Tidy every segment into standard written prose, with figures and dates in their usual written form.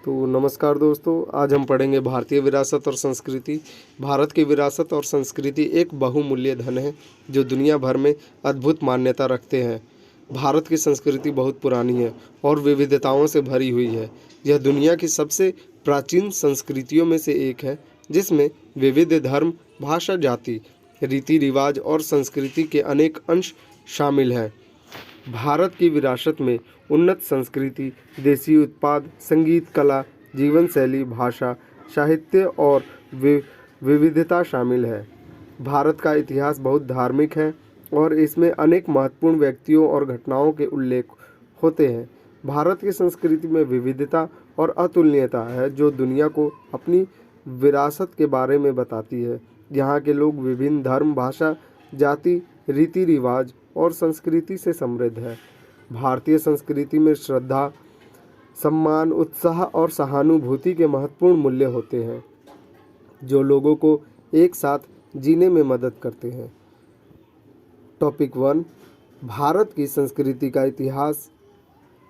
तो नमस्कार दोस्तों, आज हम पढ़ेंगे भारतीय विरासत और संस्कृति। भारत की विरासत और संस्कृति एक बहुमूल्य धन है जो दुनिया भर में अद्भुत मान्यता रखते हैं। भारत की संस्कृति बहुत पुरानी है और विविधताओं से भरी हुई है। यह दुनिया की सबसे प्राचीन संस्कृतियों में से एक है, जिसमें विविध धर्म, भाषा, जाति, रीति रिवाज और संस्कृति के अनेक अंश शामिल हैं। भारत की विरासत में उन्नत संस्कृति, देसी उत्पाद, संगीत, कला, जीवन शैली, भाषा, साहित्य और विविधता शामिल है। भारत का इतिहास बहुत धार्मिक है और इसमें अनेक महत्वपूर्ण व्यक्तियों और घटनाओं के उल्लेख होते हैं। भारत की संस्कृति में विविधता और अतुलनीयता है जो दुनिया को अपनी विरासत के बारे में बताती है। यहाँ के लोग विभिन्न धर्म, भाषा, जाति, रीति रिवाज और संस्कृति से समृद्ध है। भारतीय संस्कृति में श्रद्धा, सम्मान, उत्साह और सहानुभूति के महत्वपूर्ण मूल्य होते हैं जो लोगों को एक साथ जीने में मदद करते हैं। टॉपिक 1, भारत की संस्कृति का इतिहास।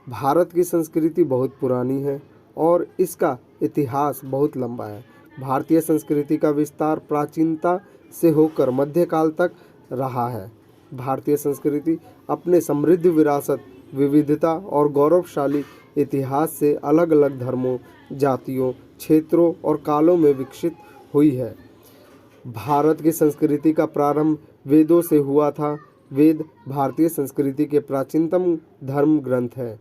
भारत की संस्कृति बहुत पुरानी है और इसका इतिहास बहुत लंबा है। भारतीय संस्कृति का विस्तार प्राचीनता से होकर मध्यकाल तक रहा है। भारतीय संस्कृति अपने समृद्ध विरासत, विविधता और गौरवशाली इतिहास से अलग अलग धर्मों, जातियों, क्षेत्रों और कालों में विकसित हुई है। भारत की संस्कृति का प्रारंभ वेदों से हुआ था। वेद भारतीय संस्कृति के प्राचीनतम धर्म ग्रंथ हैं।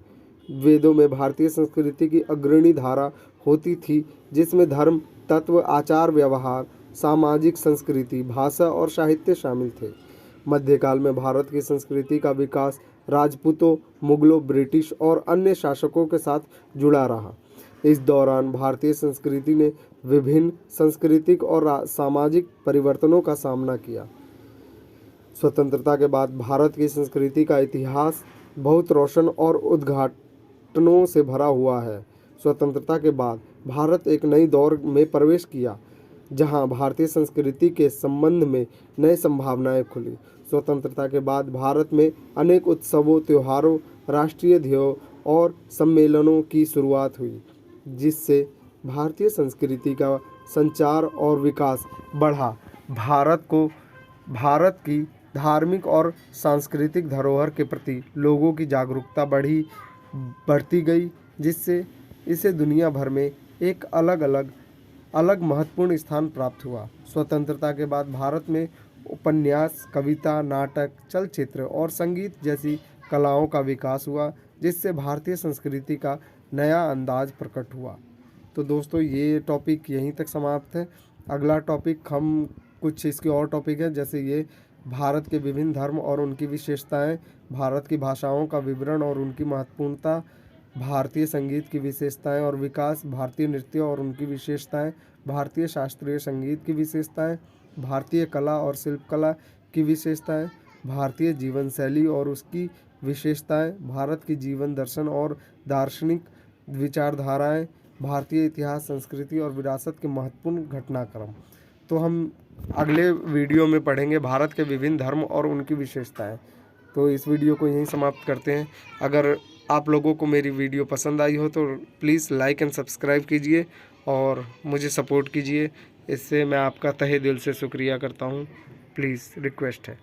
वेदों में भारतीय संस्कृति की अग्रणी धारा होती थी, जिसमें धर्म, तत्व, आचार व्यवहार, सामाजिक संस्कृति, भाषा और साहित्य शामिल थे। मध्यकाल में भारत की संस्कृति का विकास राजपूतों, मुगलों, ब्रिटिश और अन्य शासकों के साथ जुड़ा रहा। इस दौरान भारतीय संस्कृति ने विभिन्न सांस्कृतिक और सामाजिक परिवर्तनों का सामना किया। स्वतंत्रता के बाद भारत की संस्कृति का इतिहास बहुत रोशन और उद्घाटनों से भरा हुआ है। स्वतंत्रता के बाद भारत एक नई दौर में प्रवेश किया, जहां भारतीय संस्कृति के संबंध में नई संभावनाएं खुली। स्वतंत्रता के बाद भारत में अनेक उत्सवों, त्योहारों, राष्ट्रीय ध्येयों और सम्मेलनों की शुरुआत हुई, जिससे भारतीय संस्कृति का संचार और विकास बढ़ा। भारत की धार्मिक और सांस्कृतिक धरोहर के प्रति लोगों की जागरूकता बढ़ती गई, जिससे इसे दुनिया भर में एक अलग महत्वपूर्ण स्थान प्राप्त हुआ। स्वतंत्रता के बाद भारत में उपन्यास, कविता, नाटक, चलचित्र और संगीत जैसी कलाओं का विकास हुआ, जिससे भारतीय संस्कृति का नया अंदाज प्रकट हुआ। तो दोस्तों, ये टॉपिक यहीं तक समाप्त है। अगला टॉपिक हम कुछ इसके और टॉपिक है, जैसे ये भारत के विभिन्न धर्म और उनकी विशेषताएं, भारत की भाषाओं का विवरण और उनकी महत्वपूर्णता, भारतीय संगीत की विशेषताएं और विकास, भारतीय नृत्य और उनकी विशेषताएं, भारतीय शास्त्रीय संगीत की विशेषताएं, भारतीय कला और शिल्पकला की विशेषताएं, भारतीय जीवन शैली और उसकी विशेषताएं, भारत की जीवन दर्शन और दार्शनिक विचारधाराएं, भारतीय इतिहास, संस्कृति और विरासत के महत्वपूर्ण घटनाक्रम। तो हम अगले वीडियो में पढ़ेंगे भारत के विभिन्न धर्म और उनकी विशेषताएं। तो इस वीडियो को यहीं समाप्त करते हैं। अगर आप लोगों को मेरी वीडियो पसंद आई हो तो प्लीज़ लाइक एंड सब्सक्राइब कीजिए और मुझे सपोर्ट कीजिए। इससे मैं आपका तहे दिल से शुक्रिया करता हूँ। प्लीज़ रिक्वेस्ट है।